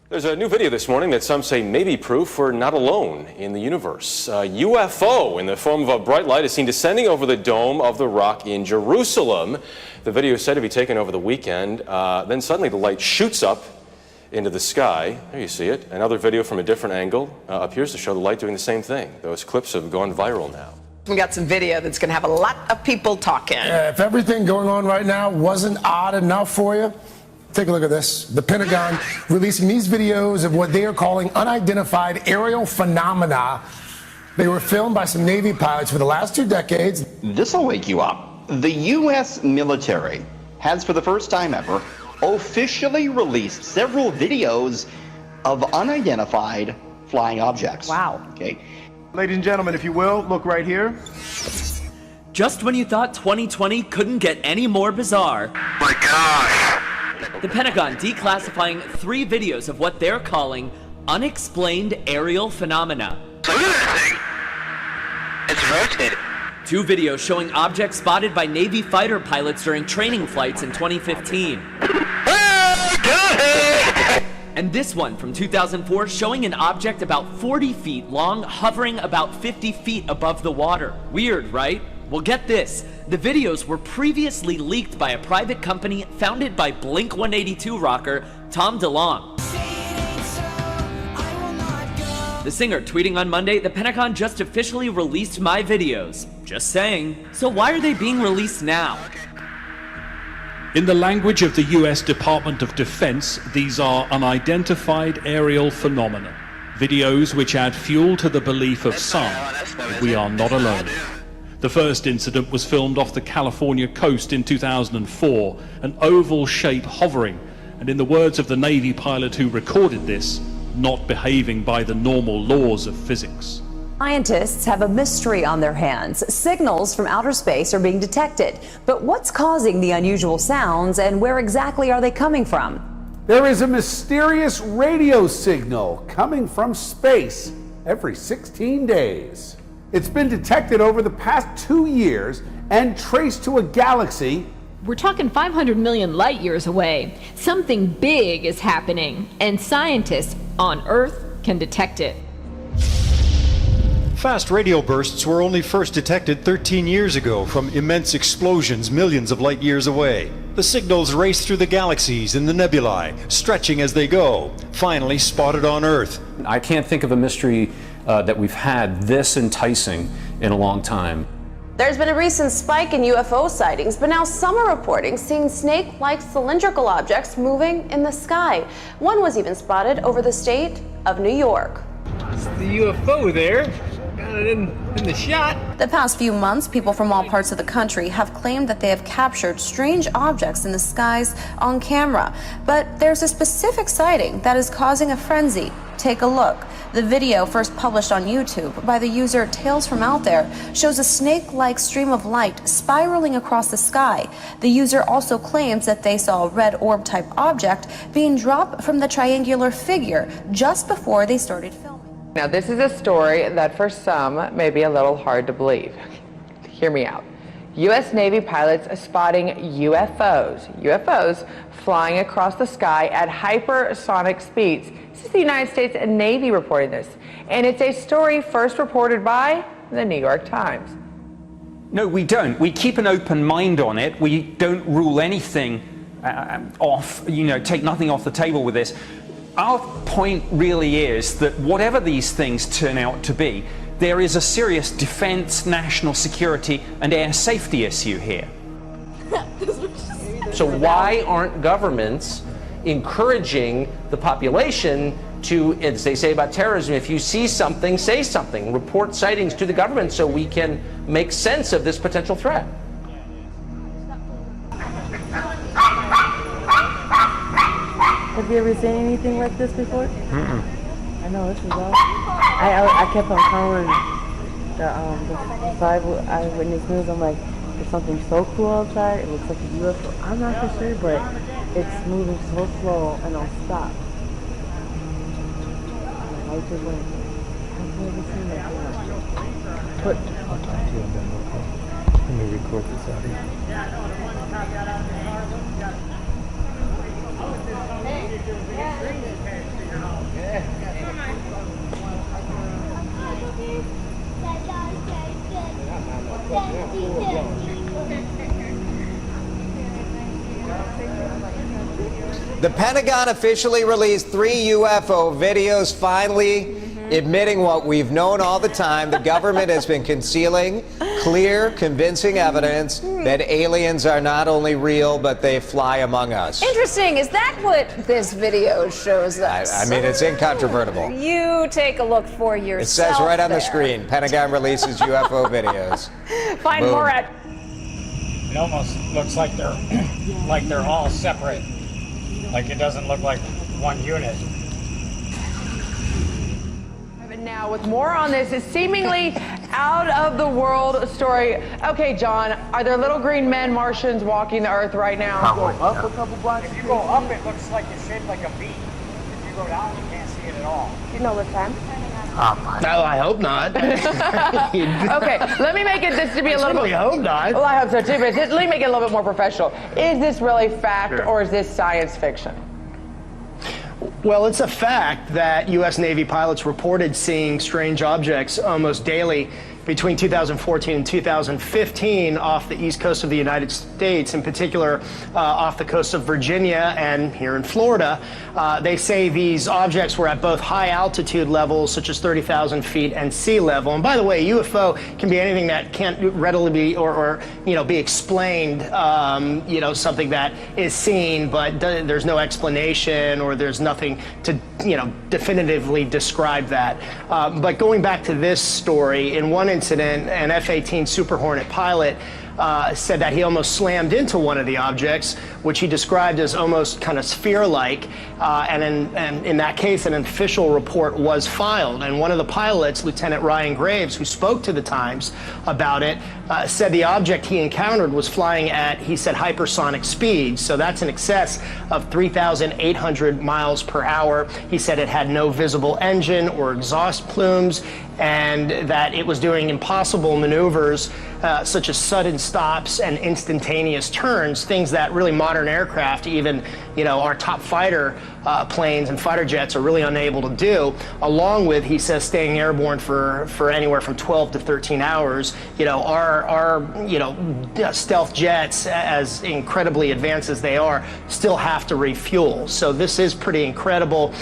There's a new video this morning that some say may be proof we're not alone in the universe. A UFO in the form of a bright light is seen descending over the Dome of the Rock in Jerusalem. The video is said to be taken over the weekend. Then suddenly the light shoots up into the sky. There you see it. Another video from a different angle appears to show the light doing the same thing. Those clips have gone viral now. We got some video that's going to have a lot of people talking. If everything going on right now wasn't odd enough for you, take a look at this. The Pentagon releasing these videos of what they are calling unidentified aerial phenomena. They were filmed by some Navy pilots for the last 2 decades. This'll wake you up. The U.S. military has, for the first time ever, officially released several videos of unidentified flying objects. Wow. Okay. Ladies and gentlemen, if you will, look right here. Just when you thought 2020 couldn't get any more bizarre. My gosh! The Pentagon declassifying 3 videos of what they're calling unexplained aerial phenomena. Look at that thing! It's rotating. 2 videos showing objects spotted by Navy fighter pilots during training flights in 2015. And this one from 2004 showing an object about 40 feet long hovering about 50 feet above the water. Weird, right? Well, get this. The videos were previously leaked by a private company founded by Blink-182 rocker Tom DeLonge. The singer tweeting on Monday, "The Pentagon just officially released my videos." Just saying. So why are they being released now? In the language of the US Department of Defense, these are unidentified aerial phenomena. Videos which add fuel to the belief of some that we are not alone. The first incident was filmed off the California coast in 2004, an oval shape hovering, and in the words of the Navy pilot who recorded this, not behaving by the normal laws of physics. Scientists have a mystery on their hands. Signals from outer space are being detected. But what's causing the unusual sounds, and where exactly are they coming from? There is a mysterious radio signal coming from space every 16 days. It's been detected over the past 2 years and traced to a galaxy. We're talking 500 million light years away. Something big is happening, and scientists on Earth can detect it. Fast radio bursts were only first detected 13 years ago from immense explosions millions of light years away. The signals race through the galaxies and the nebulae, stretching as they go, finally spotted on Earth. I can't think of a mystery that we've had this enticing in a long time. There's been a recent spike in UFO sightings, but now some are reporting seeing snake-like cylindrical objects moving in the sky. One was even spotted over the state of New York. It's the UFO there. Got it in the shot. The past few months, people from all parts of the country have claimed that they have captured strange objects in the skies on camera. But there's a specific sighting that is causing a frenzy. Take a look. The video, first published on YouTube by the user Tales from Out There, shows a snake-like stream of light spiraling across the sky. The user also claims that they saw a red orb-type object being dropped from the triangular figure just before they started filming. Now, this is a story that for some may be a little hard to believe. Hear me out. U.S. Navy pilots spotting UFOs flying across the sky at hypersonic speeds. This is the United States Navy reporting this. And it's a story first reported by the New York Times. No, we don't. We keep an open mind on it. We don't rule anything off, take nothing off the table with this. Our point really is that whatever these things turn out to be, there is a serious defense, national security, and air safety issue here. So why aren't governments encouraging the population to, as they say about terrorism, if you see something, say something, report sightings to the government so we can make sense of this potential threat? Have you ever seen anything like this before? I know, this is awesome. I kept on calling the 5 eyewitness news. I'm like, there's something so cool outside. It looks like a UFO. I'm not for sure, but it's moving so slow and it'll stop. The lights are blinking. I've never seen that before. But let me record this out here. The Pentagon officially released 3 UFO videos, finally admitting what we've known all the time. The government has been concealing clear, convincing evidence that aliens are not only real, but they fly among us. Interesting. Is that what this video shows us? I mean, it's incontrovertible. You take a look for yourself. It says right on the there. screen, Pentagon releases UFO videos. Find Boom. more at... It almost looks like they're all separate. Like it doesn't look like one unit. Now, with more on this, is seemingly out of the world story. Okay, John, are there little green men, Martians, walking the earth right now? Go up a couple blocks. If you go up, it looks like it's shaped like a V. If you go down, you can't see it at all. You know what time? No, I hope not. Okay, let me make it this to be a little bit. I hope not. Well, I hope so too, but let me make it a little bit more professional. Is this really fact or is this science fiction? Well, it's a fact that U.S. Navy pilots reported seeing strange objects almost daily between 2014 and 2015 off the east coast of the United States, in particular off the coast of Virginia and here in Florida. They say these objects were at both high altitude levels, such as 30,000 feet, and sea level. And by the way, a UFO can be anything that can't readily be or be explained, something that is seen, but there's no explanation or there's nothing to definitively describe that. But going back to this story, in one incident, an F-18 Super Hornet pilot said that he almost slammed into one of the objects, which he described as almost kind of sphere-like. And in that case, an official report was filed. And one of the pilots, Lieutenant Ryan Graves, who spoke to the Times about it, said the object he encountered was flying at, he said, hypersonic speeds. So that's in excess of 3,800 miles per hour. He said it had no visible engine or exhaust plumes, and that it was doing impossible maneuvers such as sudden stops and instantaneous turns, things that really modern aircraft, even our top fighter planes and fighter jets, are really unable to do, along with, he says, staying airborne for anywhere from 12 to 13 hours. Our stealth jets, as incredibly advanced as they are, still have to refuel. So this is pretty incredible.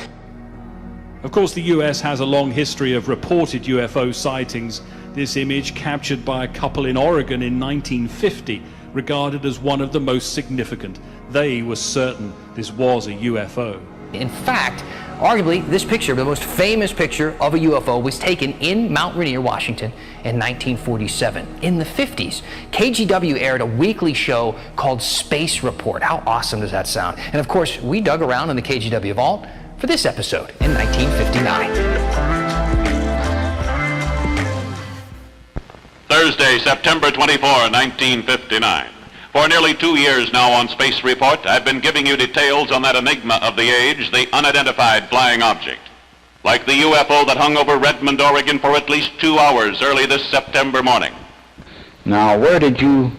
Of course, the US has a long history of reported UFO sightings. This image, captured by a couple in Oregon in 1950, regarded as one of the most significant. They were certain this was a UFO. In fact, arguably, this picture, the most famous picture of a UFO, was taken in Mount Rainier, Washington in 1947. In the 50s, KGW aired a weekly show called Space Report. How awesome does that sound? And of course, we dug around in the KGW vault for this episode in 1959. Thursday, September 24, 1959. For nearly 2 years now on Space Report, I've been giving you details on that enigma of the age, the unidentified flying object. Like the UFO that hung over Redmond, Oregon for at least 2 hours early this September morning. Now, where did you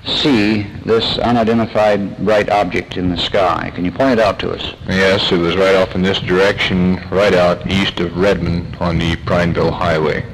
see this unidentified bright object in the sky? Can you point it out to us? Yes, it was right off in this direction, right out east of Redmond on the Prineville Highway.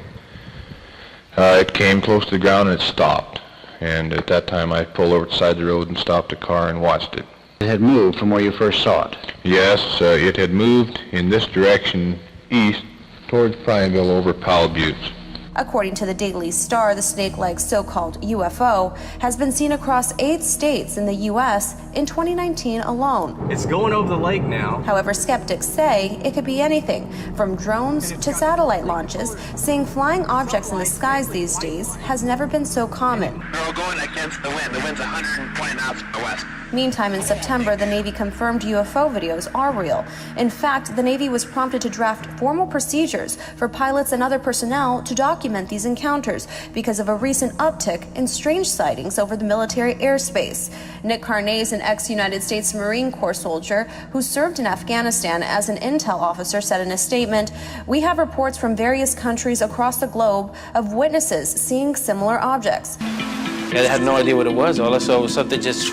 It came close to the ground and it stopped. And at that time I pulled over to the side of the road and stopped the car and watched it. It had moved from where you first saw it? Yes, it had moved in this direction east towards Prineville over Powell Buttes. According to the Daily Star, the snake-like so-called UFO has been seen across 8 states in the U.S. in 2019 alone. It's going over the lake now. However, skeptics say it could be anything from drones to satellite launches. Seeing flying objects in the skies these days has never been so common. We're going against the wind. The wind's 120 knots from the west. Meantime, in September, the Navy confirmed UFO videos are real. In fact, the Navy was prompted to draft formal procedures for pilots and other personnel to document these encounters because of a recent uptick in strange sightings over the military airspace. Nick Carnase, an ex-United States Marine Corps soldier who served in Afghanistan as an intel officer, said in a statement, "We have reports from various countries across the globe of witnesses seeing similar objects." I had no idea what it was. All I saw was something just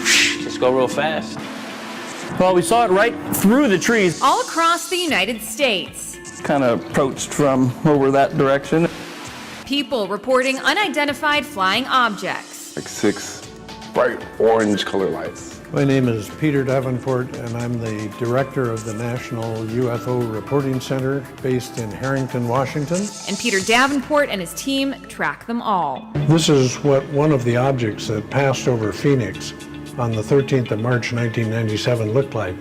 go real fast. Well, we saw it right through the trees. All across the United States. Kind of approached from over that direction. People reporting unidentified flying objects. Like 6 bright orange color lights. My name is Peter Davenport, and I'm the director of the National UFO Reporting Center based in Harrington, Washington. And Peter Davenport and his team track them all. This is what one of the objects that passed over Phoenix on the 13th of March 1997 looked like.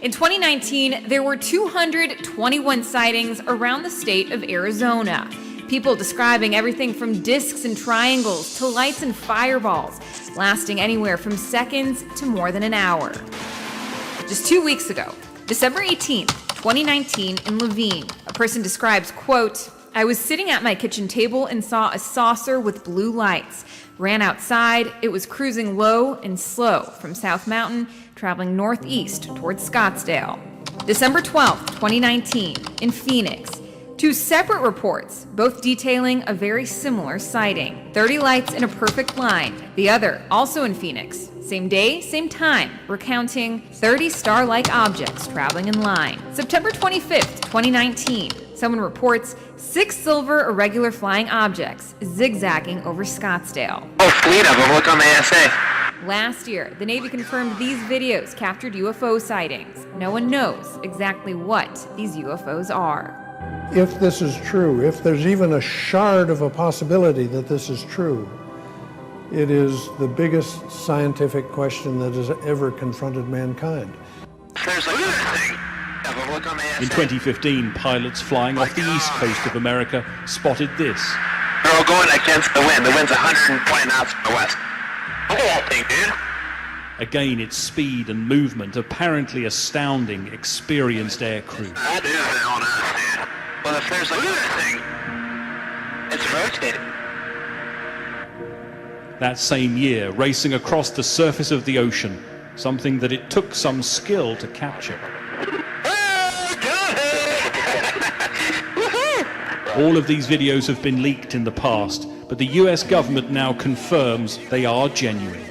In 2019, there were 221 sightings around the state of Arizona. People describing everything from discs and triangles to lights and fireballs, lasting anywhere from seconds to more than an hour. Just 2 weeks ago, December 18th, 2019, in Levine, a person describes, quote, "I was sitting at my kitchen table and saw a saucer with blue lights. Ran outside, it was cruising low and slow from South Mountain, traveling northeast towards Scottsdale." December 12th, 2019, in Phoenix. 2 separate reports, both detailing a very similar sighting. 30 lights in a perfect line. The other, also in Phoenix. Same day, same time, recounting 30 star-like objects traveling in line. September 25th, 2019, someone reports 6 silver irregular flying objects zigzagging over Scottsdale. Oh, fleet of them. Look on the ASA. Last year, the Navy confirmed these videos captured UFO sightings. No one knows exactly what these UFOs are. If this is true, if there's even a shard of a possibility that this is true, it is the biggest scientific question that has ever confronted mankind. There's another thing. Look on the ASA. In 2015, pilots flying off the east coast of America spotted this. They're all going against the wind. The wind's 120 knots from the west. Look at that thing, dude. Again, its speed and movement apparently astounding experienced aircrew. That is it on us, dude. Well, if there's another thing, it's rotating. That same year, racing across the surface of the ocean, something that it took some skill to capture. All of these videos have been leaked in the past, but the US government now confirms they are genuine.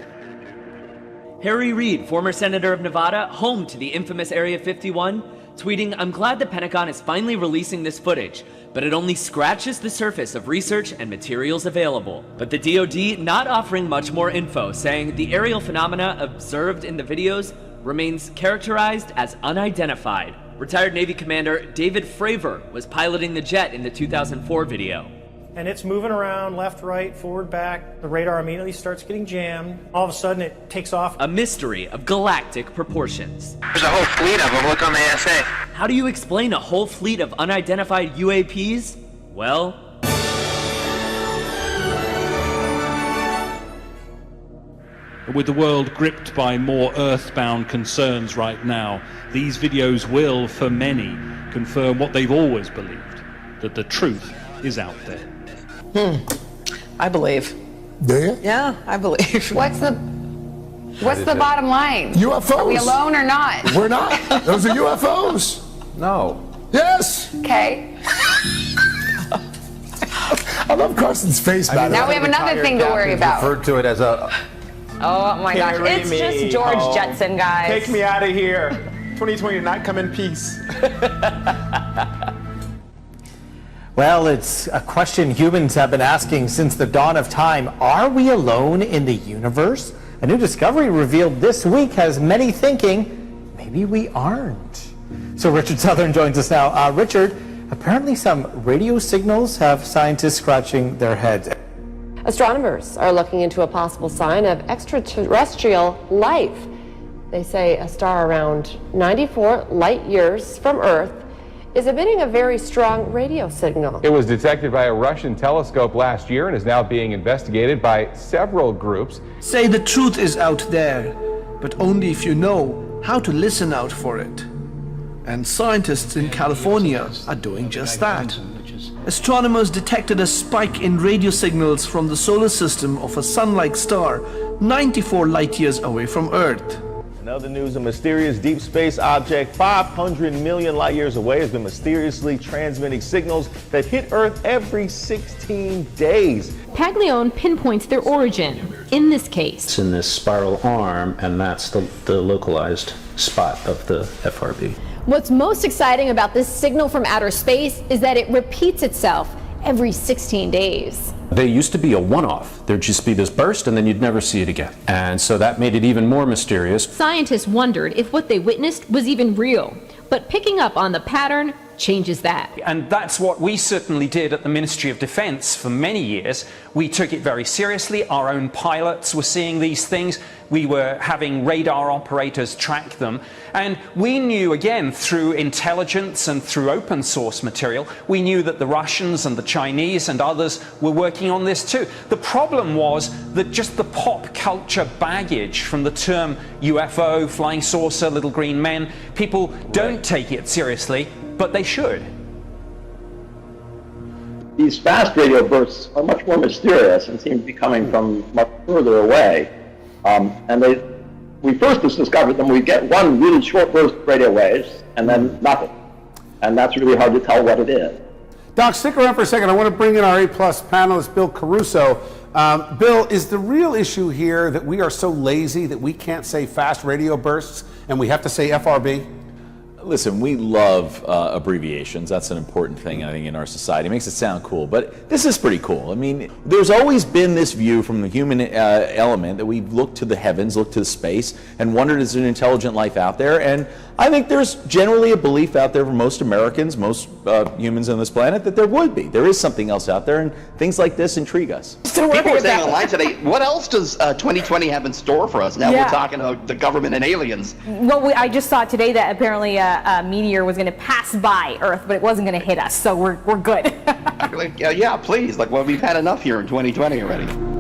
Harry Reid, former senator of Nevada, home to the infamous Area 51, tweeting, "I'm glad the Pentagon is finally releasing this footage, but it only scratches the surface of research and materials available." But the DoD not offering much more info, saying the aerial phenomena observed in the videos remains characterized as unidentified. Retired Navy Commander David Fravor was piloting the jet in the 2004 video. And it's moving around left, right, forward, back. The radar immediately starts getting jammed. All of a sudden it takes off. A mystery of galactic proportions. There's a whole fleet of them. Look on the ASA. How do you explain a whole fleet of unidentified UAPs? Well, with the world gripped by more earthbound concerns right now, these videos will, for many, confirm what they've always believed, that the truth is out there. I believe. Do you? Yeah, I believe. What's the bottom line? UFOs. Are we alone or not? We're not. Those are UFOs. No. Yes. Okay. I love Carson's face, man. Now we have another thing to worry about. Referred to it as a... Oh my gosh, it's just George Jetson, guys. Take me out of here. 2020 did not come in peace. Well, it's a question humans have been asking since the dawn of time. Are we alone in the universe? A new discovery revealed this week has many thinking maybe we aren't. So Richard Southern joins us now. Richard, apparently some radio signals have scientists scratching their heads. Astronomers are looking into a possible sign of extraterrestrial life. They say a star around 94 light years from Earth is emitting a very strong radio signal. It was detected by a Russian telescope last year and is now being investigated by several groups. Say the truth is out there, but only if you know how to listen out for it. And scientists in California are doing just that. Astronomers detected a spike in radio signals from the solar system of a sun-like star 94 light years away from Earth. In other news, a mysterious deep space object 500 million light years away has been mysteriously transmitting signals that hit Earth every 16 days. Paglione pinpoints their origin in this case. It's in this spiral arm, and that's the localized spot of the FRB. What's most exciting about this signal from outer space is that it repeats itself every 16 days. They used to be a one-off. There'd just be this burst and then you'd never see it again. And so that made it even more mysterious. Scientists wondered if what they witnessed was even real, but picking up on the pattern changes that. And that's what we certainly did at the Ministry of Defense for many years. We took it very seriously. Our own pilots were seeing these things. We were having radar operators track them. And we knew, again, through intelligence and through open source material, we knew that the Russians and the Chinese and others were working on this too. The problem was that just the pop culture baggage from the term UFO, flying saucer, little green men, people don't take it seriously, but they should. These fast radio bursts are much more mysterious and seem to be coming from much further away. We first discovered them, we get one really short burst of radio waves and then nothing. And that's really hard to tell what it is. Doc, stick around for a second. I want to bring in our A+ panelist, Bill Caruso. Bill, is the real issue here that we are so lazy that we can't say fast radio bursts and we have to say FRB? Listen, we love abbreviations. That's an important thing, I think, in our society. It makes it sound cool, but this is pretty cool. I mean, there's always been this view from the human element that we've looked to the heavens, looked to the space, and wondered, is there an intelligent life out there? And I think there's generally a belief out there for most Americans, most humans on this planet, that there would be. There is something else out there, and things like this intrigue us. People were saying online today, what else does 2020 have in store for us? Now we're talking about the government and aliens. Well, I just saw today that apparently a meteor was going to pass by Earth, but it wasn't going to hit us, so we're good. Yeah, please. Like, well, we've had enough here in 2020 already.